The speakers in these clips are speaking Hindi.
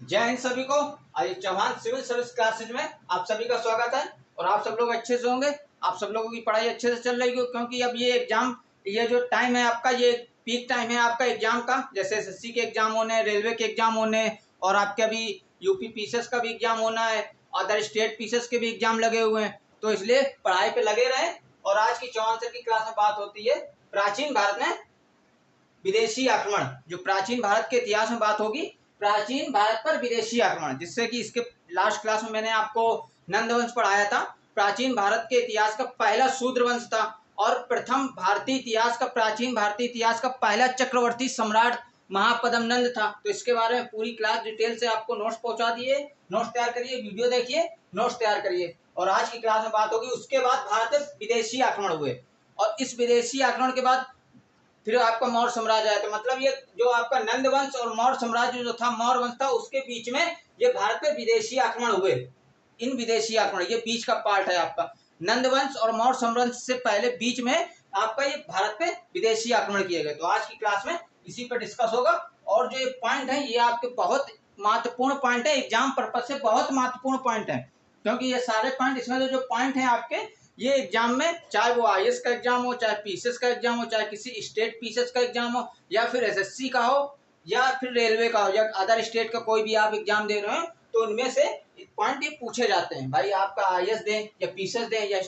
जय हिंद सभी को। आज चौहान सिविल सर्विस क्लासेज में आप सभी का स्वागत है और आप सब लोग अच्छे से होंगे। आप सब लोगों की पढ़ाई अच्छे से चल रही हो क्योंकि अब ये एग्जाम, ये जो टाइम है आपका, ये पीक टाइम है आपका एग्जाम का। जैसे एसएससी के एग्जाम होने, रेलवे के एग्जाम होने और आपके अभी यूपी पीसीएस का भी एग्जाम होना है, अदर स्टेट पीसीएस के भी एग्जाम लगे हुए हैं, तो इसलिए पढ़ाई पे लगे रहे। और आज की चौहान सर की क्लास में बात होती है प्राचीन भारत में विदेशी आक्रमण। जो प्राचीन भारत के इतिहास में बात होगी, प्राचीन भारत पर विदेशी आक्रमण, जिससे कि इसके लास्ट क्लास में मैंने आपको नंद वंश पढ़ाया था। प्राचीन भारत के इतिहास का पहला शूद्र वंश था और प्रथम भारतीय इतिहास का, प्राचीन भारतीय इतिहास का पहला चक्रवर्ती सम्राट महापद्म नंद था। तो इसके बारे में पूरी क्लास डिटेल से आपको नोट्स पहुंचा दिए। नोट्स तैयार करिए, वीडियो देखिए, नोट्स तैयार करिए। और आज की क्लास में बात होगी उसके बाद भारत में विदेशी आक्रमण हुए और इस विदेशी आक्रमण के बाद फिर आपका मौर्य साम्राज्य आया। तो मतलब ये जो आपका नंद वंश और मौर्य साम्राज्य जो था, मौर्य वंश था, उसके बीच में ये भारत पे विदेशी आक्रमण हुए। इन विदेशी आक्रमण, ये बीच का पार्ट है आपका। नंद वंश और मौर्य साम्राज्य से पहले बीच में आपका ये भारत पे विदेशी आक्रमण किए गए। तो आज की क्लास में इसी पर डिस्कस होगा। और जो ये पॉइंट है ये आपके बहुत महत्वपूर्ण पॉइंट है, एग्जाम पर्पज से बहुत महत्वपूर्ण पॉइंट है, क्योंकि ये सारे पॉइंट, इसमें जो पॉइंट है आपके, ये एग्जाम में, चाहे वो आईएएस का एग्जाम हो, चाहे पीसीएस का एग्जाम हो, चाहे किसी स्टेट पीसीएस का एग्जाम हो, या फिर एसएससी का हो, या फिर रेलवे का हो, या अदर स्टेट का कोई भी आप एग्जाम दे रहे हो, तो उनमें से पॉइंट ये पूछे जाते हैं। भाई आपका आईएएस दें या पीसीएस दें, या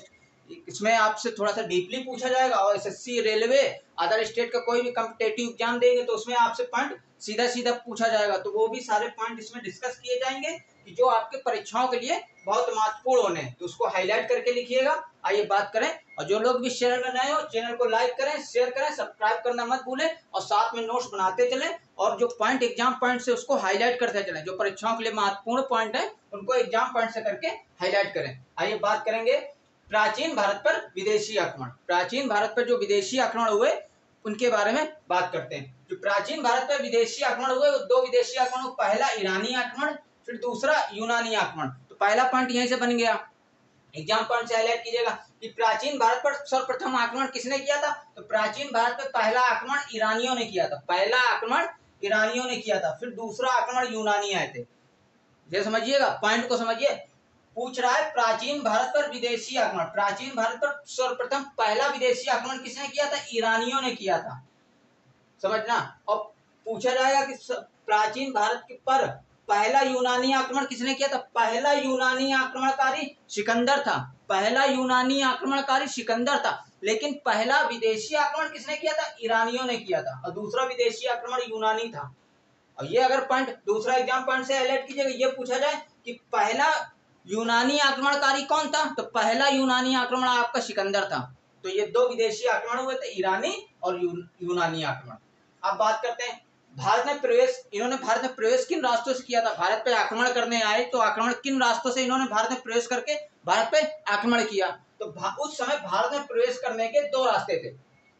इसमें आपसे थोड़ा सा डीपली पूछा जाएगा। और एसएससी, रेलवे, अदर स्टेट का कोई भी कॉम्पिटेटिव एग्जाम देंगे तो उसमें आपसे पॉइंट सीधा सीधा पूछा जाएगा। तो वो भी सारे पॉइंट इसमें डिस्कस किए जाएंगे कि जो आपके परीक्षाओं के लिए बहुत महत्वपूर्ण होने, तो उसको हाईलाइट करके लिखिएगा। आइए बात करें। और जो लोग भी चैनल में नए हो, चैनल को लाइक करें, शेयर करें, सब्सक्राइब करना मत भूलें और साथ में नोट्स बनाते चलें और जो पॉइंट, एग्जाम पॉइंट से उसको हाईलाइट करते चलें। जो परीक्षाओं के लिए महत्वपूर्ण पॉइंट है उनको एग्जाम पॉइंट से करके हाईलाइट करें। आइए बात करेंगे प्राचीन भारत पर विदेशी आक्रमण। प्राचीन भारत पर जो विदेशी आक्रमण हुए उनके बारे में बात करते हैं। जो प्राचीन भारत पर विदेशी आक्रमण हुए वो दो विदेशी आक्रमण, पहला ईरानी आक्रमण, फिर दूसरा यूनानी आक्रमण। तो पहला पॉइंट यहीं से बन गया, एग्जाम पॉइंट से हाईलाइट कीजिएगा कि प्राचीन भारत पर सर्वप्रथम आक्रमण किसने किया था। तो प्राचीन भारत पर पहला आक्रमण ईरानियों ने किया था। पहला आक्रमण ईरानियों ने किया था, फिर दूसरा आक्रमण यूनानी आए थे। ये समझिएगा, पॉइंट को समझिए। पूछ रहा है प्राचीन भारत पर विदेशी आक्रमण, प्राचीन भारत पर सर्वप्रथम पहला विदेशी आक्रमण किसने किया था। ईरानियों ने किया था, समझना। और पूछा जाएगा कि प्राचीन भारत पर पहला यूनानी आक्रमण किसने किया था। पहला यूनानी आक्रमणकारी सिकंदर था, पहला यूनानी आक्रमणकारी सिकंदर था। लेकिन पहला विदेशी आक्रमण किसने किया था। ईरानियों ने किया था। और दूसरा विदेशी आक्रमण यूनानी था। और ये अगर पॉइंट दूसरा एग्जाम पॉइंट से हाईलाइट कीजिएगा, ये पूछा जाए कि पहला यूनानी आक्रमणकारी कौन था, तो पहला यूनानी आक्रमण आपका सिकंदर था। तो ये दो विदेशी आक्रमण हुए थे, ईरानी और यूनानी आक्रमण। अब बात करते हैं भारत में प्रवेश। इन्होंने भारत में प्रवेश किन रास्तों से किया था। भारत पे आक्रमण करने आए तो आक्रमण किन रास्तों से इन्होंने भारत में प्रवेश करके भारत पे आक्रमण किया। तो उस समय भारत में प्रवेश करने के दो रास्ते थे।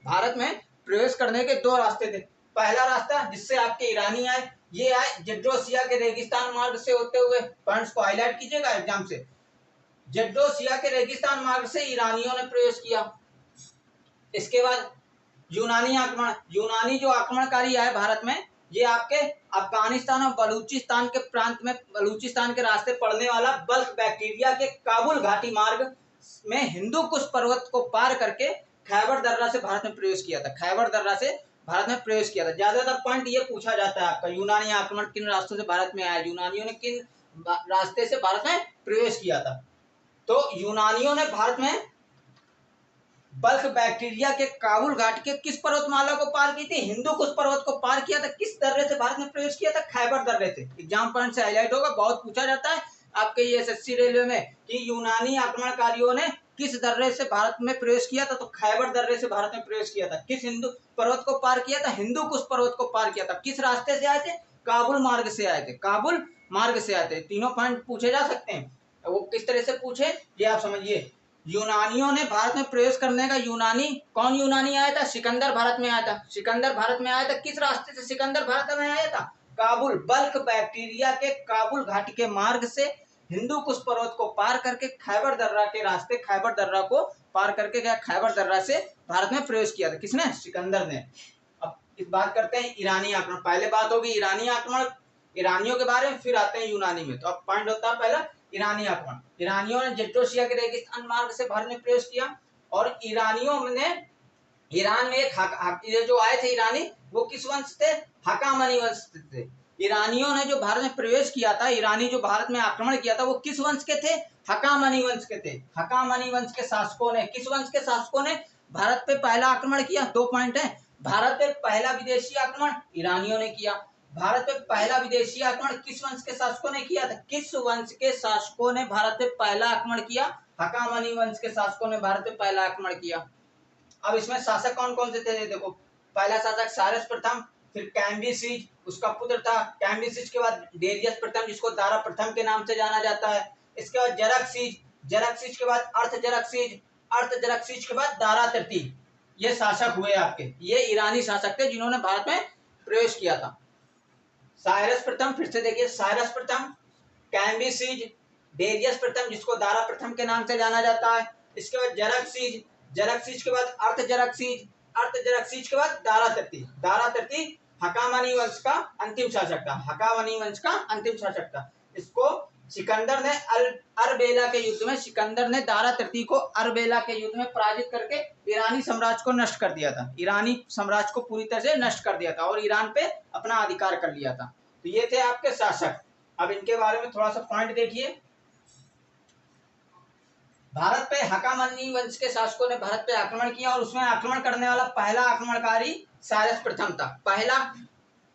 भारत में प्रवेश करने के दो रास्ते थे। पहला रास्ता जिससे आपके ईरानी आए, ये आए जेड्रोसिया के रेगिस्तान मार्ग से होते हुए। पॉइंट्स को हाईलाइट कीजिएगा एग्जाम से। जेड्रोसिया के रेगिस्तान मार्ग से ईरानियों ने प्रवेश किया। इसके बाद यूनानी आक्रमण, यूनानी जो आक्रमणकारी आए भारत में, ये आपके अफगानिस्तान और बलूचिस्तान के प्रांत में, बलूचिस्तान के रास्ते पड़ने वाला बल्क बैक्टीरिया के काबुल घाटी मार्ग में हिंदू कुश पर्वत को पार करके खैबर दर्रा से भारत में प्रवेश किया था। खैबर दर्रा से भारत में प्रवेश किया था। ज्यादातर पॉइंट ये पूछा जाता है आपका, यूनानी आक्रमण किन रास्तों से भारत में आया, यूनानियों ने किन रास्ते से भारत में प्रवेश किया था। तो यूनानियों ने भारत में बल्क बैक्टीरिया के काबुल घाट के किस पर्वतमाला को पार की थी, हिंदू कुश पर्वत को पार किया था। किस दर्रे से भारत में प्रवेश किया था, खैबर दर्रे से। एग्जाम पॉइंट से हाईलाइट होगा, बहुत पूछा जाता है आपके ये एसएससी रेलवे में कि यूनानी आक्रमणकारियों ने किस दर्रे से भारत में प्रवेश किया था। तो खैबर दर्रे से भारत में प्रवेश किया था। किस हिंदू पर्वत को पार किया था, हिंदू कुश पर्वत को पार किया था। किस रास्ते से आए थे, काबुल मार्ग से आए थे, काबुल मार्ग से आए थे। तीनों पॉइंट पूछे जा सकते हैं। वो किस तरह से पूछे ये आप समझिए। यूनानियों ने भारत में प्रवेश करने का, यूनानी कौन यूनानी आया था, सिकंदर भारत में आया था। सिकंदर भारत में आया था। किस रास्ते से सिकंदर भारत में आया था, काबुल, बल्क बैक्टीरिया के काबुल घाटी के मार्ग से हिंदू कुश पर्वत को पार करके खैबर दर्रा के रास्ते, खैबर दर्रा को पार करके क्या, खैबर दर्रा से भारत में प्रवेश किया था। किसने, सिकंदर ने। अब इस बात करते हैं ईरानी आक्रमण। पहले बात होगी ईरानी आक्रमण ईरानियों के बारे में, फिर आते हैं यूनानी में। तो अब पॉइंट होता है पहला ईरानी आक्रमण। ईरानियों ने जेट्रोसिया के रेगिस्तान मार्ग से भारत में प्रवेश किया, और ईरानियों ने ईरान में ये जो आए थे ईरानी, वो किस वंश थे? हकामनी वंश थे। ईरानियों ने जो भारत में प्रवेश किया था, ईरानी जो भारत में आक्रमण किया था, वो किस वंश के थे? हकामनी वंश के थे। हकामनी वंश के शासकों ने, किस वंश के शासकों ने भारत पे पहला आक्रमण किया? 2 पॉइंट है। भारत पे पहला विदेशी आक्रमण ईरानियों ने किया। भारत पे पहला विदेशी आक्रमण किस वंश के शासकों ने किया था? किस वंश के शासकों ने भारत पे पहला आक्रमण किया? हकामनी वंश के शासकों ने भारत पे पहला आक्रमण किया। अब इसमें शासक कौन कौन से थे? देखो, पहला शासक साइरस प्रथम, फिर कैम्बिसीज उसका पुत्र था। कैम्बिसीज के बाद डेरियस प्रथम, जिसको दारा प्रथम के नाम से जाना जाता है। इसके बाद जरक्सीज, जरक्सीज के बाद अर्थजरक्सीज, अर्थजरक्सीज के बाद दारा तृतीय। ये शासक हुए आपके, ये ईरानी शासक थे जिन्होंने भारत में प्रवेश किया था। साइरस प्रथम, फिर से देखिए, साइरस प्रथम, कैम्बिसीज, डेरियस प्रथम जिसको दारा प्रथम के नाम से जाना जाता है। इसके बाद जरक्सीज, जरक्सीज के बाद अर्थजरक्सीज, अर्थजरक्सीज के बाद दारा तृतीय। दारा तृतीय हकामनी वंश का अंतिम शासक था। हकामनी वंश का अंतिम शासक था। इसको सिकंदर ने अरबेला के युद्ध में, सिकंदर ने दारा तृतीय को अरबेला के युद्ध में पराजित करके ईरानी साम्राज्य को नष्ट कर दिया था। ईरानी साम्राज्य को पूरी तरह से नष्ट कर दिया था और ईरान पे अपना अधिकार कर लिया था। तो ये थे आपके शासक। अब इनके बारे में थोड़ा सा पॉइंट देखिए। भारत पे हकामनी वंश के शासकों ने भारत पे आक्रमण किया, और उसमें आक्रमण करने वाला पहला आक्रमणकारी साइरस प्रथम था। पहला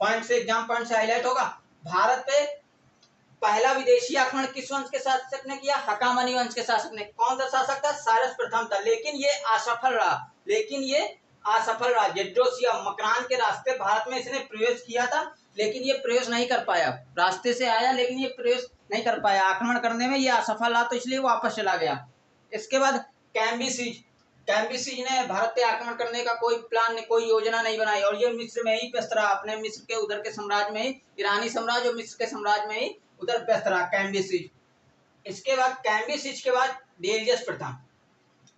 पॉइंट से, एग्जाम पॉइंट से हाईलाइट होगा, भारत पे पहला विदेशी आक्रमण किस वंश के शासक ने किया? हकामनी वंश के शासक ने। कौन सा शासक था? साइरस प्रथम था। लेकिन ये असफल रहा, लेकिन ये असफल रहा। जेड्रोसिया मकरान के रास्ते भारत में इसने प्रवेश किया था, लेकिन ये प्रवेश नहीं कर पाया। रास्ते से आया लेकिन ये प्रवेश नहीं कर पाया, आक्रमण करने में ये असफल रहा, तो इसलिए वापस चला गया। इसके बाद कैम्बिसीज, कैम्बिसीज ने भारत पे आक्रमण करने का कोई प्लान नहीं, कोई योजना नहीं बनाई, और ये मिस्र में ही व्यस्त रहा, अपने मिस्र के उधर के साम्राज्य में ही, ईरानी साम्राज्य और मिस्र के साम्राज्य में ही उधर व्यस्त रहा कैम्बिसीज। इसके बाद कैम्बिसीज के बाद डेरियस प्रथम,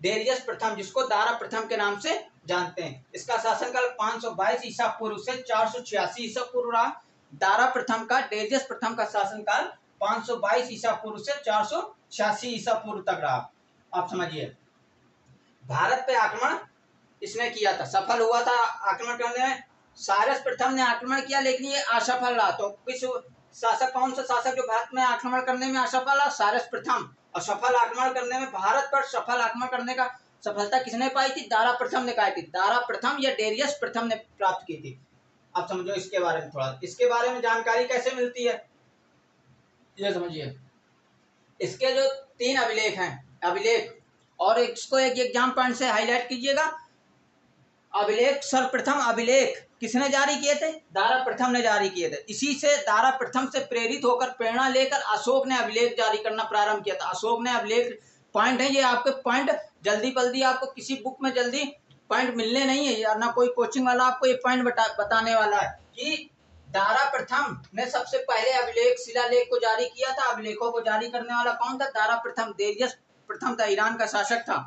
डेरियस प्रथम जिसको दारा प्रथम के नाम से जानते हैं। इसका शासनकाल 522 ईसा पूर्व से 486 ईसा पूर्व रहा। दारा प्रथम का, डेरियस प्रथम का शासनकाल 522 ईसा पूर्व से 486 ईसा पूर्व तक रहा। आप समझिए, भारत पे आक्रमण इसने किया था, सफल हुआ था आक्रमण करने में। साइरस प्रथम ने आक्रमण किया लेकिन ये असफल रहा। तो किस शासक, कौन सा शासक जो भारत में आक्रमण करने में असफल रहा? साइरस प्रथम। और सफल आक्रमण करने में, भारत पर सफल आक्रमण करने का सफलता किसने पाई थी? दारा प्रथम ने पाई थी। दारा प्रथम या डेरियस प्रथम ने प्राप्त की थी। आप समझो इसके बारे में थोड़ा, इसके बारे में जानकारी कैसे मिलती है ये समझिए। इसके जो 3 अभिलेख हैं, अभिलेख, और इसको एक एग्जाम पॉइंट से हाईलाइट कीजिएगा। अभिलेख, सर्वप्रथम अभिलेख किसने जारी किए थे? दारा प्रथम ने जारी किए थे। इसी से दारा प्रथम से प्रेरित होकर, प्रेरणा लेकर अशोक ने अभिलेख जारी करना प्रारंभ किया था। अशोक ने अभिलेख, पॉइंट है ये आपके, पॉइंट जल्दी जल्दी आपको किसी बुक में जल्दी पॉइंट मिलने नहीं है, या ना कोई कोचिंग वाला आपको ये पॉइंट बताने वाला है कि दारा प्रथम ने सबसे पहले अभिलेख, शिलालेख को जारी किया था। अभिलेखों को जारी करने वाला कौन था? दारा प्रथम, डेरियस प्रथम था, ईरान का शासक था।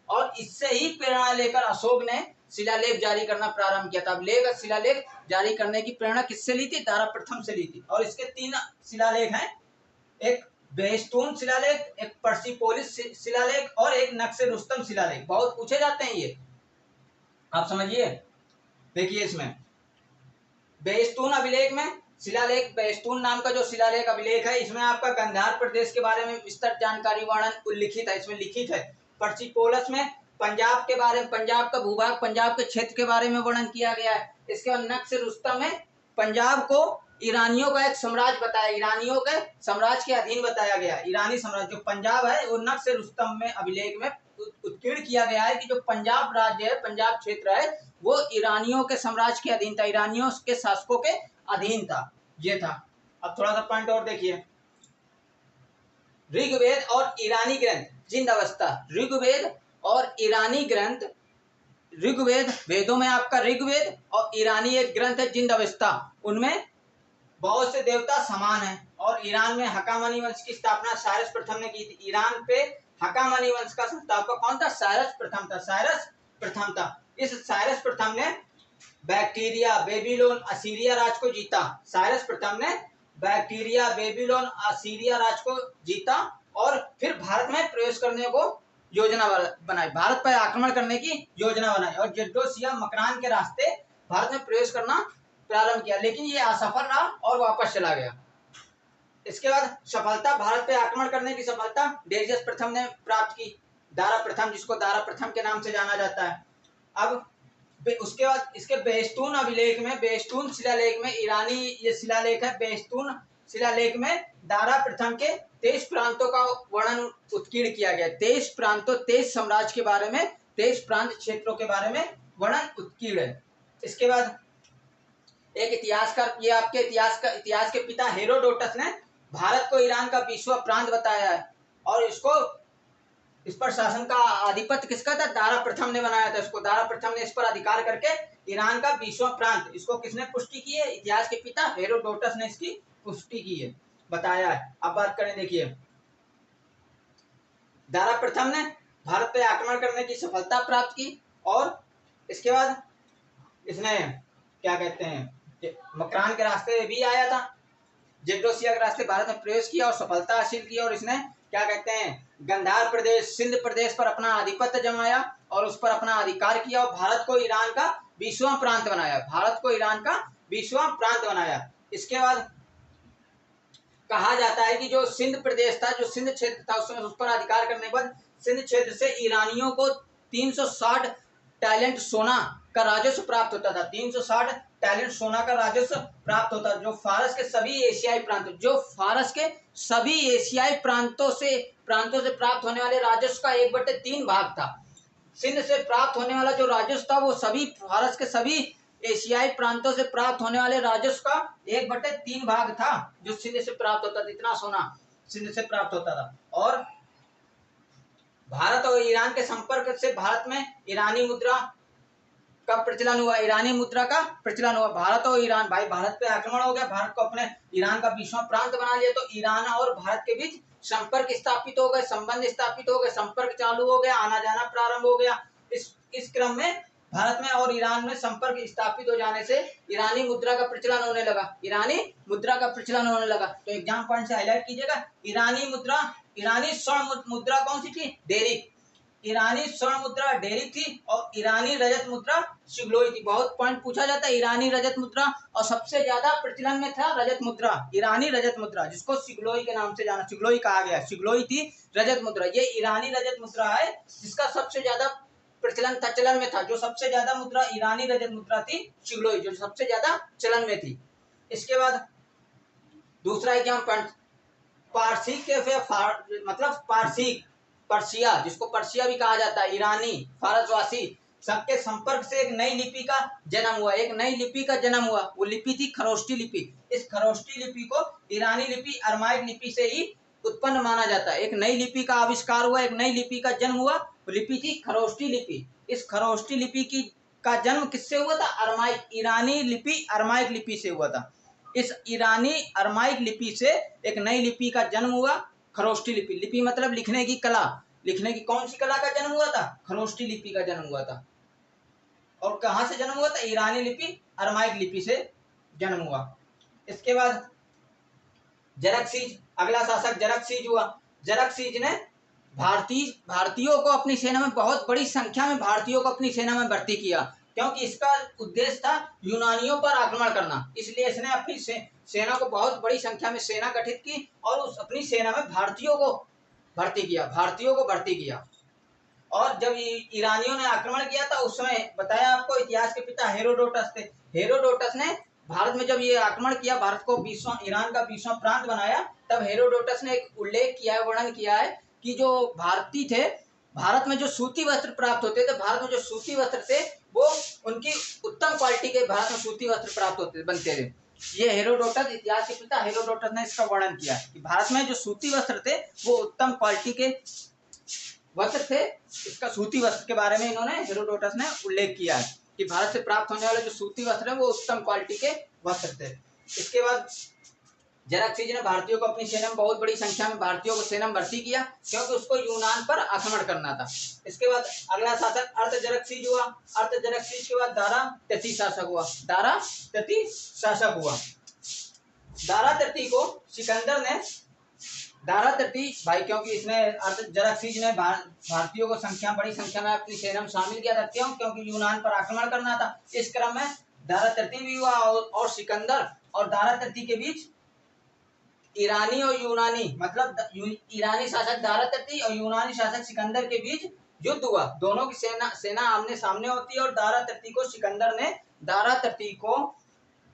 और इससे ही प्रेरणा लेकर अशोक ने शिलालेख जारी करना प्रारंभ किया था। अभिलेख और शिलालेख जारी करने की प्रेरणा किससे ली थी? दारा प्रथम से ली थी। और इसके 3 शिलालेख हैं, एक बेहस्तून शिलालेख, एक पर्सिपोलिस शिलालेख, और एक नक्शे रुस्तम शिलालेख। बहुत पूछे जाते हैं ये, आप समझिए। देखिए, इसमें बेहस्तून अभिलेख में, शिलालेख, बेहस्तून नाम का जो शिलालेख अभिलेख है, इसमें आपका गंधार प्रदेश के बारे में विस्तृत जानकारी वर्णन उल्लिखित है, इसमें लिखित है। पर्सिपोलिस में पंजाब के बारे में, पंजाब का भूभाग, पंजाब के क्षेत्र के बारे में वर्णन किया गया है। इसके बाद नक्शे रुस्तम में पंजाब को ईरानियों का एक साम्राज्य बताया, ईरानियों के साम्राज्य के अधीन बताया गया। ईरानी साम्राज्य जो पंजाब है वो नक्शे रुस्तम में अभिलेख में उत्कीर्ण किया गया है कि जो पंजाब राज्य है, पंजाब क्षेत्र है, वो ईरानियों के साम्राज्य के अधीन था, ईरानियों के शासकों के अधीन था। ये था। अब थोड़ा सा पॉइंट और देखिए, ऋग्वेद और ईरानी ग्रंथ जिंद अवस्था। ऋग्वेद और ईरानी ग्रंथ, ऋग्वेद, वेदों में आपका ऋग्वेद, और ईरानी एक ग्रंथ है जिंद अवस्था, उनमें बहुत से देवता समान हैं। और ईरान में हकामनी वंश की स्थापना साइरस प्रथम ने की थी। ईरान पे हकामनी वंश का संस्थापक कौन था? साइरस प्रथम था, साइरस प्रथम था। इस साइरस प्रथम ने बैक्टीरिया, बेबीलोन, असीरिया राज को जीता। साइरस प्रथम ने बैक्टीरिया, बेबीलोन, असीरिया राज्य को जीता और फिर भारत में प्रवेश करने को योजना बनाई, भारत पर आक्रमण करने की योजना बनाई और जेड्डोसिया मकरान के रास्ते भारत में प्रवेश करना प्रारंभ किया, लेकिन ये असफल रहा और वापस चला गया। इसके बाद सफलता, भारत पे आक्रमण करने की सफलता डेरियस प्रथम ने प्राप्त की, दारा प्रथम, जिसको दारा प्रथम के नाम से जाना जाता है। अब उसके बाद इसके बेस्तून अभिलेख में, बेस्तून शिलालेख में, ईरानी ये शिलालेख है, बेस्तून शिलालेख में दारा प्रथम के 23 प्रांतों का वर्णन उत्कीर्ण किया गया। 23 प्रांतों, 23 साम्राज्य के बारे में, 23 प्रांत क्षेत्रों के बारे में वर्णन उत्कीर्ण है। इसके बाद एक इतिहासकार, ये आपके इतिहास के पिता हेरोडोटस ने भारत को ईरान का 20वां प्रांत बताया है और इस पर शासन का आधिपत्य किसका था? दारा प्रथम ने बनाया था। इसको दारा प्रथम ने इस पर अधिकार करके ईरान का 20वां प्रांत, इसको किसने पुष्टि की है? इतिहास के पिता हेरोडोटस ने इसकी पुष्टि की है, बताया है। अब बात करें, देखिए दारा प्रथम ने भारत पे आक्रमण करने की सफलता प्राप्त की और इसके बाद इसने क्या कहते हैं, मकरान के रास्ते भी आया था, जेड्डोसिया के रास्ते भारत में प्रवेश किया और सफलता हासिल की और इसने क्या कहते हैं, गंधार प्रदेश, सिंध प्रदेश पर अपना आधिपत्य जमाया और उस पर अपना अधिकार किया और भारत को ईरान का 20वां प्रांत बनाया, भारत को ईरान का 20वां प्रांत बनाया। इसके बाद कहा जाता है कि जो सिंध प्रदेश था, जो सिंध क्षेत्र था, उसमें उस पर अधिकार करने के बाद सिंध क्षेत्र से ईरानियों को 360 टैलेंट सोना का राजस्व प्राप्त होता था। 360 टैलेंट सोना का राजस्व प्राप्त होता, जो फारस के सभी एशियाई प्रांतों, जो फारस के सभी एशियाई प्रांतों से प्राप्त होने वाले राजस्व का 1/3 भाग था। सिंध से प्राप्त होने वाला जो राजस्व था वो सभी फारस के सभी एशियाई प्रांतों से प्राप्त होने वाले राजस्व का 1/3 भाग था, जो सिंध से प्राप्त होता था। इतना सोना सिंध से प्राप्त होता था। और भारत और ईरान के संपर्क से भारत में ईरानी मुद्रा का प्रचलन हुआ, ईरानी मुद्रा का प्रचलन हुआ। भारत और ईरान, भाई भारत पे आक्रमण हो गया, भारत को अपने ईरान का 20वां प्रांत बना लिया, तो ईरान और भारत के बीच संपर्क स्थापित हो गए, संबंध स्थापित हो गए, संपर्क चालू हो गया, आना जाना प्रारंभ हो गया। इस क्रम में भारत में और ईरान में संपर्क स्थापित हो जाने से ईरानी मुद्रा का प्रचलन होने लगा, ईरानी मुद्रा का प्रचलन होने लगा। तो एग्जाम पॉइंट से हाईलाइट कीजिएगा, ईरानी मुद्रा, ईरानी स्वर्ण मुद्रा कौन सी थी? डेरिक। ईरानी स्वर्ण मुद्रा डेरिक थी और ईरानी रजत मुद्रा शिगलोई थी। बहुत पॉइंट पूछा जाता है ईरानी रजत मुद्रा, और सबसे ज्यादा प्रचलन में था रजत मुद्रा, ईरानी रजत मुद्रा, जिसको शिगलोई के नाम से जाना, शिगलोई कहा गया, शिगलोई थी रजत मुद्रा। ये ईरानी रजत मुद्रा है जिसका सबसे ज्यादा प्रचलन था, चलन में था। जो सबसे ज्यादा मुद्रा ईरानी रजत मुद्रा थी शिगलोई, जो सबसे ज्यादा चलन में थी। इसके बाद दूसरा एग्जाम पॉइंट, पारसी के मतलब पर्शिया, जिसको पर्शिया भी कहा जाता है, ईरानी फारसवासी सबके संपर्क से एक नई लिपि का जन्म हुआ, एक नई लिपि का जन्म हुआ। वो लिपि थी खरोष्टी लिपि। इस खरोष्टी लिपि को ईरानी लिपि, अरमाइक लिपि से ही उत्पन्न माना जाता है। एक नई लिपि का आविष्कार हुआ, एक नई लिपि का जन्म हुआ, वो लिपि थी खरोष्टी लिपि। इस खरोष्टी लिपि का जन्म किससे हुआ था? अरमाइक, ईरानी लिपि अरमाइक लिपि से हुआ था। इस ईरानी अरमाइक लिपि से एक नई लिपि का जन्म हुआ, खरोष्टी लिपि। लिपि मतलब लिखने की कला, लिखने की कौन सी कला का जन्म हुआ था? खरोष्टी लिपि का जन्म हुआ था। और कहां से जन्म हुआ था? ईरानी लिपि अरमाइक लिपि से जन्म हुआ। इसके बाद जरकसीज, अगला शासक जरकसीज हुआ। जरकसीज ने भारतीयों को अपनी सेना में, बहुत बड़ी संख्या में भारतीयों को अपनी सेना में भर्ती किया, क्योंकि इसका उद्देश्य था यूनानियों पर आक्रमण करना। इसलिए इसने अपनी सेना को, बहुत बड़ी संख्या में सेना गठित की और उस अपनी सेना में भारतीयों को भर्ती किया। और जब ईरानियों ने आक्रमण किया था उस समय बताया आपको, इतिहास के पिता हेरोडोटस थे। हेरोडोटस ने भारत में जब ये आक्रमण किया, भारत को ईरान का 20वां प्रांत बनाया, तब हेरोडोटस ने एक उल्लेख किया है, वर्णन किया है कि जो भारतीय थे, भारत में जो सूती वस्त्र प्राप्त होते थे, भारत में जो सूती वस्त्र थे वो उनकी उत्तम क्वालिटी के भारत में सूती वस्त्र प्राप्त बनते थे। ये हेरोडोटस, इतिहास के पिता हेरोडोटस ने इसका वर्णन किया कि भारत में जो सूती वस्त्र थे वो उत्तम क्वालिटी के वस्त्र थे। इसका सूती वस्त्र के बारे में इन्होंने, हेरोडोटस ने उल्लेख किया है कि भारत से प्राप्त होने वाले जो सूती वस्त्र है वो उत्तम क्वालिटी के वस्त्र थे। इसके बाद जरकसीज ने भारतीयों को अपनी सेना में, बहुत बड़ी संख्या में भारतीयों को सेना में भर्ती किया, क्योंकि उसको यूनान पर आक्रमण करना था। इसके बाद अगला शासक अर्तजरकसीज हुआ। अर्तजरकसीज के बाद दारा तती शासक हुआ। दारा तती शासक हुआ। दारा तर्ती को सिकंदर ने, दारा तर्ती भाई क्योंकि इसने जराक्सीज ने भारतीयों को बड़ी संख्या में अपनी सेना में शामिल किया था, क्यों? क्योंकि यूनान पर आक्रमण करना था। इस क्रम में दारा तर्ती भी हुआ और सिकंदर और दारा तर्ती के बीच ईरानी और यूनानी, मतलब ईरानी शासक दारा तर्ती और यूनानी शासक सिकंदर के बीच युद्ध हुआ। दोनों की सेना आमने सामने होती है और दारा तर्ती को सिकंदर ने, दारा तर्ती को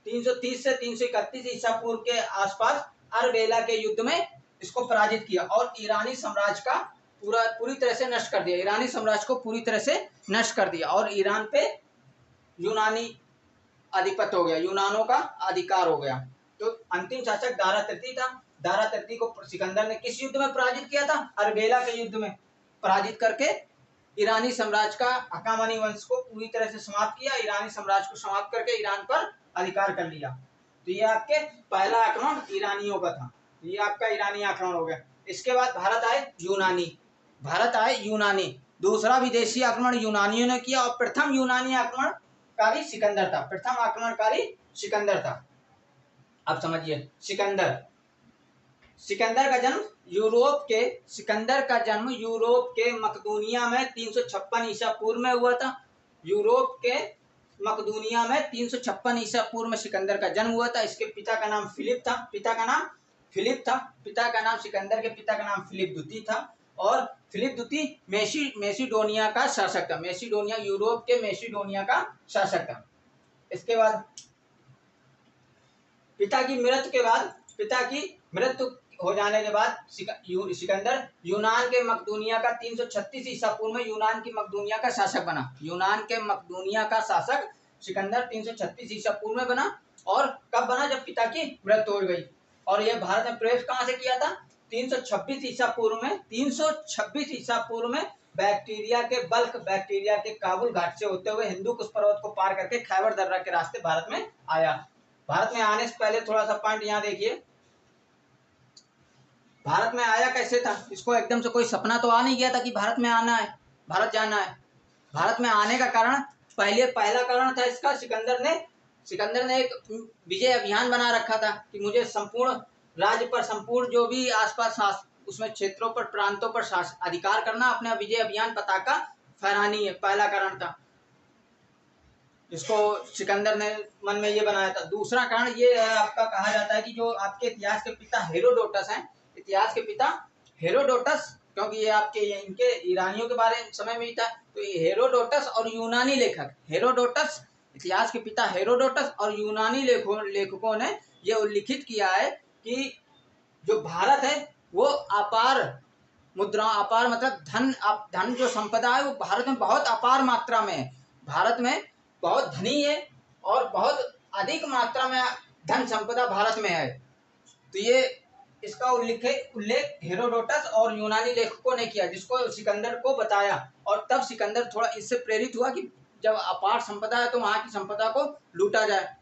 330 से 331 ईसा पूर्व के आसपास अरबेला के युद्ध में इसको पराजित किया और ईरानी साम्राज्य का पूरी तरह से नष्ट कर दिया। ईरानी साम्राज्य को पूरी तरह से नष्ट कर दिया और ईरान पे यूनानी अधिपत्य हो गया, यूनानों का अधिकार हो गया। तो अंतिम शासक दारा तर्ती था। दारा तर्ती को सिकंदर ने किस युद्ध में पराजित किया था? अरबेला के युद्ध में पराजित करके ईरानी साम्राज्य का, हकामानी वंश को पूरी तरह से समाप्त किया। ईरानी साम्राज्य को समाप्त करके ईरान पर अधिकार कर लिया। तो ये आपके पहला आक्रमण ईरानियों का था। ये आपका ईरानी आक्रमण हो गया। इसके बाद भारत आए यूनानी। दूसरा विदेशी आक्रमण यूनानियों ने किया और प्रथम यूनानी आक्रमणकारी सिकंदर था। प्रथम आक्रमणकारी सिकंदर था। अब समझिए, सिकंदर का जन्म यूरोप के मकदूनिया में 356 ईसा पूर्व में हुआ था। यूरोप के मकदूनिया में 356 ईसा पूर्व में सिकंदर का जन्म हुआ था। इसके पिता का नाम फिलिप था। पिता का नाम सिकंदर के पिता का नाम फिलिप द्वितीय था और फिलिप द्वितीय मेसिडोनिया का शासक था। मेसिडोनिया, यूरोप के मेसिडोनिया का शासक था। इसके बाद पिता की मृत्यु हो जाने के बाद सिकंदर यूनान के मकदूनिया का 336 ईसा पूर्व में यूनान की मकदूनिया का शासक बना। यूनान के मकदूनिया का शासक सिकंदर 336 ईसा पूर्व में बना। और कब बना? जब पिता की मृत्यु हो गई। और यह भारत में प्रवेश कहाँ से किया था? 326 ईसा पूर्व में बैक्टीरिया के काबुल घाट से होते हुए हिंदू कुश पर्वत को पार करके खैबर दर्रा के रास्ते भारत में आया। भारत में आने से पहले थोड़ा सा पॉइंट यहाँ देखिए, भारत में आया कैसे था? इसको एकदम से कोई सपना तो आ नहीं गया था कि भारत में आना है, भारत जाना है। भारत में आने का कारण, पहला कारण था इसका, सिकंदर ने एक विजय अभियान बना रखा था कि मुझे संपूर्ण राज्य पर, संपूर्ण जो भी आसपास उसमें क्षेत्रों पर, प्रांतों पर अधिकार करना, अपना विजय अभियान पताका फहरानी है। पहला कारण था, जिसको सिकंदर ने मन में ये बनाया था। दूसरा कारण ये है आपका, कहा जाता है कि जो आपके इतिहास के पिता हेरोडोटस हैं, क्योंकि ये आपके इनके ईरानियों के बारे में समय में ही था, तो ये हेरोडोटस और यूनानी लेखक, इतिहास के पिता हेरोडोटस और यूनानी लेखकों ने ये उल्लिखित किया है कि जो भारत है वो अपार मतलब धन जो संपदा है वो भारत में बहुत अपार मात्रा में है। भारत में बहुत धनी है और बहुत अधिक मात्रा में धन संपदा भारत में है। तो ये इसका उल्लेख हेरोडोटस और यूनानी लेखकों ने किया, जिसको सिकंदर को बताया। और तब सिकंदर थोड़ा इससे प्रेरित हुआ कि जब अपार संपदा है तो वहां की संपदा को लूटा जाए।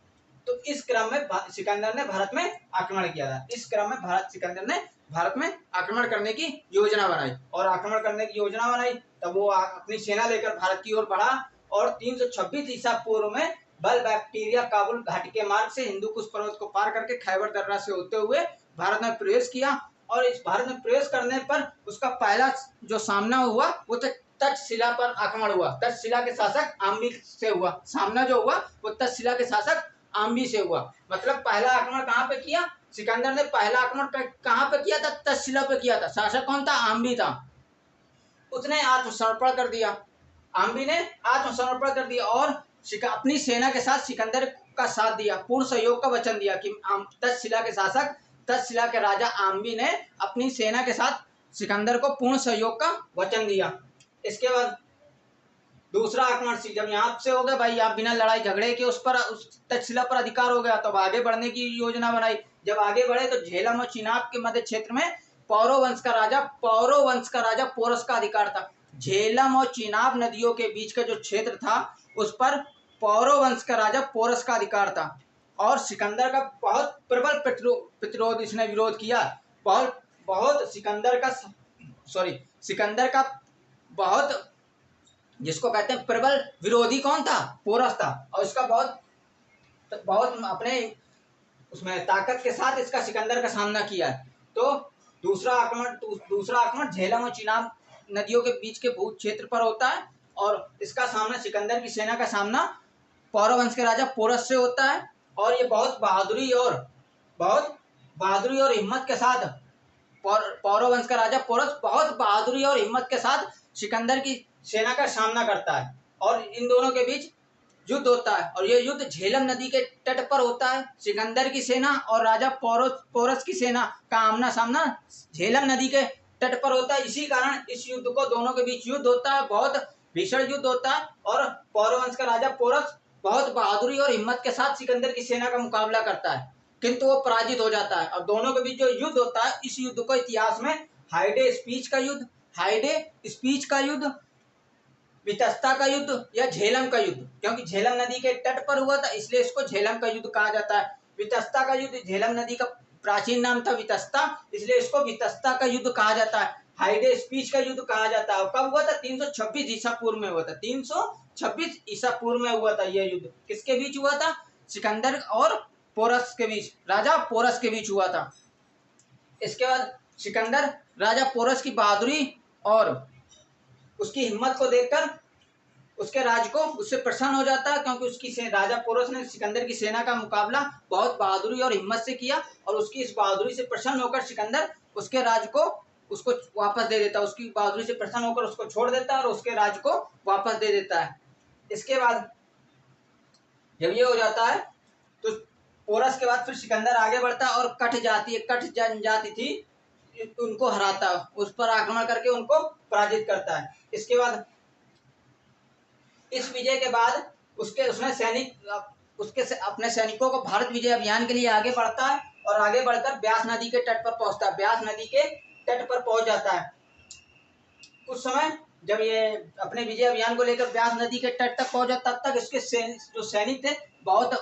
तो इस क्रम में सिकंदर ने भारत में आक्रमण किया था। इस क्रम में सिकंदर ने भारत में आक्रमण करने की योजना बनाई तब वो अपनी सेना लेकर भारत की ओर बढ़ा और 326 ईसा पूर्व में बैक्टीरिया काबुल घाटी के मार्ग से हिंदू कुश पर्वत को पार करके खैबर दर्रा से होते हुए भारत में प्रवेश किया। और इस भारत में प्रवेश करने पर उसका पहला जो सामना हुआ वो तक्षशिला पर आक्रमण हुआ। तक्षशिला के शासक आम्बी से हुआ। सामना जो हुआ वो तक्षशिला के शासक आम्बी से हुआ। मतलब पहला आक्रमण कहाँ पे किया? सिकंदर ने पहला आक्रमण कहाँ पे किया था? तक्षशिला पे किया था। शासक कौन था? आम्बी था। उसने आत्मसमर्पण कर दिया। आम्बी ने आत्मसमर्पण कर दिया और अपनी सेना के साथ सिकंदर का साथ दिया, पूर्ण सहयोग का वचन दिया कि तक्षशिला के राजा आम्बी ने अपनी सेना के साथ सिकंदर को पूर्ण सहयोग का वचन दिया। इसके बाद दूसरा आक्रमण जब यहाँ से हो गया भाई, आप बिना लड़ाई झगड़े के उस तक्षशिला पर अधिकार हो गया, तब आगे बढ़ने की योजना बनाई। जब आगे बढ़े तो झेलम और चिनाब के मध्य क्षेत्र में पौरव वंश का राजा पोरस का अधिकार था। झेलम और चिनाब नदियों के बीच का जो क्षेत्र था उस पर पौरव वंश का राजा पोरस का अधिकार था। और सिकंदर का बहुत प्रबल प्रतिरोध इसने विरोध किया। सिकंदर का बहुत, जिसको कहते हैं प्रबल विरोधी कौन था? पोरस था। और इसका बहुत अपने उसमें ताकत के साथ इसका सिकंदर का सामना किया है। तो दूसरा आक्रमण झेलम और चिनाब नदियों के बीच के भू क्षेत्र पर होता है और इसका सामना सिकंदर की सेना का सामना पौरव वंश के राजा पोरस से होता है। और ये बहुत बहादुरी और हिम्मत के साथ पौरव वंश का राजा पोरस बहुत बहादुरी और हिम्मत के साथ सिकंदर की सेना का सामना करता है और इन दोनों के बीच युद्ध होता है। और ये युद्ध झेलम नदी के तट पर होता है। सिकंदर की सेना और राजा पोरस की सेना का आमना सामना झेलम नदी के तट पर होता है। इसी कारण इस युद्ध को दोनों के बीच युद्ध होता है, बहुत भीषण युद्ध होता है और पौरव वंश का राजा पोरस बहुत बहादुरी और हिम्मत के साथ सिकंदर की सेना का मुकाबला करता है, किंतु वो पराजित हो जाता है। और दोनों के बीच जो युद्ध होता है, इस युद्ध को इतिहास में हाइडे स्पीच का युद्ध, वितस्ता का युद्ध या झेलम का युद्ध, क्योंकि झेलम नदी के तट पर हुआ था इसलिए इसको झेलम का युद्ध कहा जाता है। वितस्ता का युद्ध, झेलम नदी का प्राचीन नाम था वितस्ता, इसलिए इसको वितस्ता का युद्ध कहा जाता है। हाइडे स्पीच का युद्ध कहा जाता है। कब हुआ था? 326 ईसा पूर्व में हुआ था। 326 ईसा पूर्व में हुआ था यह युद्ध। किसके बीच हुआ था? सिकंदर और पोरस के बीच, राजा पोरस के बीच हुआ था। इसके बाद सिकंदर राजा पोरस की बहादुरी और उसकी हिम्मत को देखकर उसके राज को उससे प्रसन्न हो जाता है, क्योंकि उसकी राजा पोरस ने सिकंदर की सेना का मुकाबला बहुत बहादुरी और हिम्मत से किया और उसकी इस बहादुरी से प्रसन्न होकर सिकंदर उसके राज को उसको वापस दे देता है। उसकी बहादुरी से प्रसन्न होकर उसको छोड़ देता है और उसके राज को वापस दे देता है। इसके बाद जब ये हो जाता है तो पोरस के बाद फिर सिकंदर आगे बढ़ता है और कठ जनजाति थी उनको हराता है, उस पर आक्रमण करके उनको पराजित करता है। इसके बाद इस विजय के बाद उसने अपने सैनिकों को भारत विजय अभियान के लिए आगे बढ़ता है और आगे बढ़कर ब्यास नदी के तट पर पहुंचता है। ब्यास नदी के तट पर पहुंच जाता है। उस समय जब ये अपने विजय अभियान को लेकर ब्यास नदी के तट तक पहुंचा, तब तक इसके जो सैनिक थे बहुत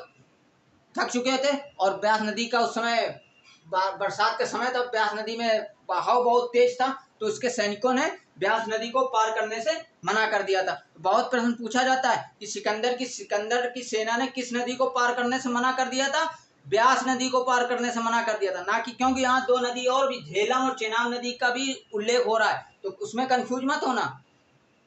थक चुके थे और ब्यास नदी का उस समय बरसात का समय था, ब्यास नदी में बहाव बहुत तेज था, तो उसके सैनिकों ने ब्यास नदी को पार करने से मना कर दिया था। बहुत प्रश्न पूछा जाता है कि सिकंदर की सेना ने किस नदी को पार करने से मना कर दिया था? ब्यास नदी को पार करने से मना कर दिया था, ना कि क्योंकि यहाँ दो नदी और भी झेलम और चेनाब नदी का भी उल्लेख हो रहा है, तो उसमें कंफ्यूज मत होना।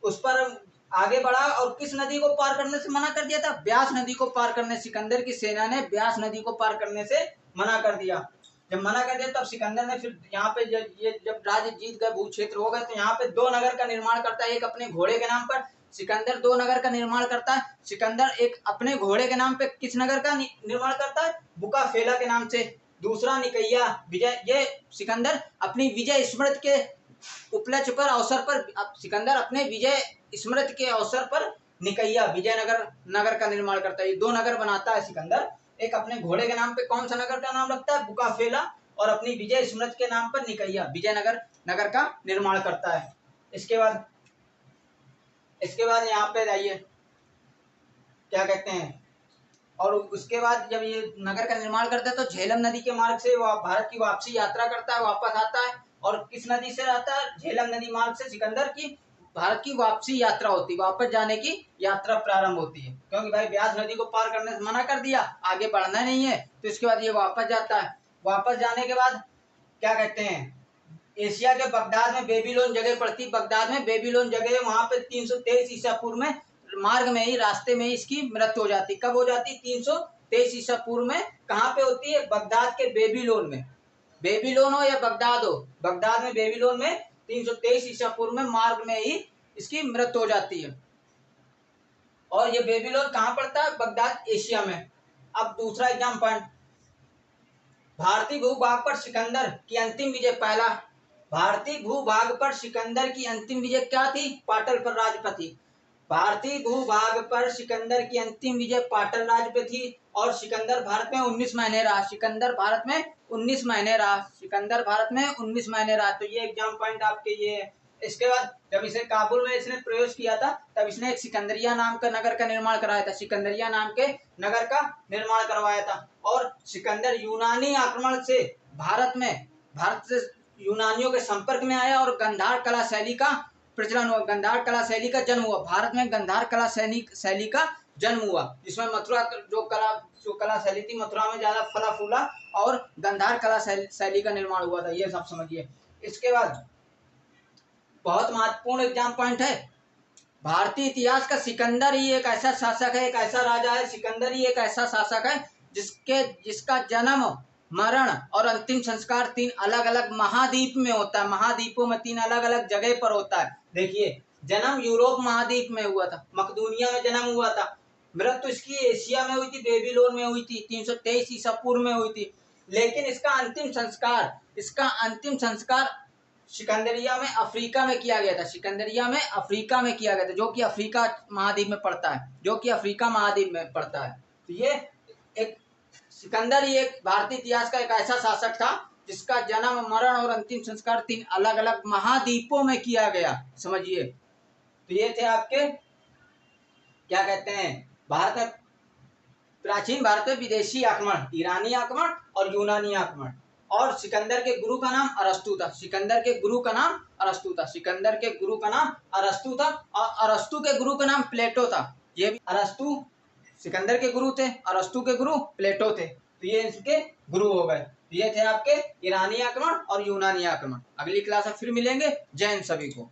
उस पर आगे बढ़ा और किस नदी को पार करने से मना कर दिया था? ब्यास नदी को पार करने, सिकंदर की सेना ने ब्यास नदी को पार करने से मना कर दिया। जब मना कर दिया तब सिकंदर ने फिर यहाँ पे जब राज्य जीत गए, भू क्षेत्र हो गए, तो यहाँ पे दो नगर का निर्माण करता है। एक अपने घोड़े के नाम पर सिकंदर दो नगर का निर्माण करता है। सिकंदर एक अपने घोड़े के नाम पे किस नगर का निर्माण करता है? बुकाफेला के नाम से। दूसरा निकैया विजय, ये सिकंदर अपनी विजय स्मृति के उपलक्ष्य पर अवसर पर सिकंदर अपने विजय स्मृति के अवसर पर निकैया विजयनगर नगर का निर्माण करता है। ये दो नगर बनाता है सिकंदर। एक अपने घोड़े के नाम पे कौन सा नगर का नाम रखता है? बुकाफेला, और अपनी विजय स्मृति के नाम पर निकैया विजयनगर नगर का निर्माण करता है। इसके बाद यहाँ पे आइए क्या कहते हैं, और उसके बाद जब ये नगर का निर्माण करता है तो झेलम नदी के मार्ग से भारत की वापसी यात्रा करता है, वापस आता है। और किस नदी से आता है? झेलम नदी मार्ग से सिकंदर की भारत की वापसी यात्रा होती है, वापस जाने की यात्रा प्रारंभ होती है, क्योंकि भाई ब्यास नदी को पार करने से मना कर दिया, आगे बढ़ना नहीं है, तो इसके बाद ये वापस जाता है। वापस जाने के बाद क्या कहते हैं, एशिया के बगदाद में बेबीलोन जगह पड़ती, बगदाद में बेबीलोन जगह, वहां पे 323 ईसा पूर्व में मार्ग में ही, रास्ते में ही इसकी मृत्यु हो जाती। कब हो जाती? 323 ईसा पूर्व में। कहाँ पे होती है? बगदाद के बेबीलोन में। बेबीलोन हो या बगदाद हो, बगदाद में बेबीलोन में 323 ईसा पूर्व में मार्ग में ही इसकी मृत्यु हो जाती है। और ये बेबीलोन कहाँ पड़ता है? बगदाद, एशिया में। अब दूसरा एग्जाम पॉइंट, भारतीय भूभाग पर सिकंदर की अंतिम विजय। पहला, भारतीय भूभाग पर सिकंदर की अंतिम विजय क्या थी? पाटल पर राज्य पर थी। भारतीय भूभाग पर सिकंदर की अंतिम विजय पाटल राज्य पे थी। और सिकंदर भारत में 19 महीने रहा। सिकंदर भारत में 19 महीने रहा। सिकंदर भारत में 19 महीने रहा। तो ये एग्जाम पॉइंट आपके ये है। इसके बाद जब इसे काबुल में इसने प्रवेश किया था, तब इसने एक सिकंदरिया नाम का नगर का निर्माण कराया था। सिकंदरिया नाम के नगर का निर्माण करवाया था। और सिकंदर यूनानी आक्रमण से भारत से यूनानियों के संपर्क में आया और गंधार कला शैली का प्रचलन हुआ। गंधार कला शैली का जन्म हुआ। भारत में गंधार कला शैली का जन्म हुआ, जिसमें मथुरा जो कला शैली थी, मथुरा में ज्यादा फला फूला और गंधार कला शैली का निर्माण हुआ था, ये सब समझिए। इसके बाद बहुत महत्वपूर्ण एग्जाम पॉइंट है, भारतीय इतिहास का सिकंदर ही एक ऐसा शासक है, एक ऐसा राजा है, सिकंदर ही एक ऐसा शासक है जिसका जन्म, मरण और अंतिम संस्कार 3 अलग अलग महाद्वीप में होता है। महाद्वीपों में 3 अलग अलग जगह पर होता है। देखिए, जन्म यूरोप महाद्वीप में हुआ था, मकदूनिया में जन्म हुआ था। मृत्यु इसकी एशिया में हुई थी, बेबीलोन में हुई थी, 323 ईसा पूर्व में हुई थी। लेकिन इसका अंतिम संस्कार सिकंदरिया में अफ्रीका में किया गया था, सिकंदरिया में अफ्रीका में किया गया था, जो कि अफ्रीका महाद्वीप में पड़ता है, जो कि अफ्रीका महाद्वीप में पड़ता है। तो ये एक सिकंदर ही एक भारतीय इतिहास का एक ऐसा शासक था जिसका जन्म, मरण और अंतिम संस्कार 3 अलग अलग महाद्वीपों में किया गया, समझिए। तो ये थे आपके क्या कहते हैं, भारत में प्राचीन भारत में विदेशी आक्रमण, ईरानी आक्रमण और यूनानी आक्रमण। और सिकंदर के गुरु का नाम अरस्तु था, सिकंदर के गुरु का नाम अरस्तु था, सिकंदर के गुरु का नाम अरस्तु था, और अरस्तु के गुरु का नाम प्लेटो था। ये भी अरस्तु सिकंदर के गुरु थे, अरस्तु के गुरु प्लेटो थे, तो ये इसके गुरु हो गए। तो ये थे आपके ईरानी आक्रमण और यूनानी आक्रमण। अगली क्लास में फिर मिलेंगे। जय हिंद सभी को।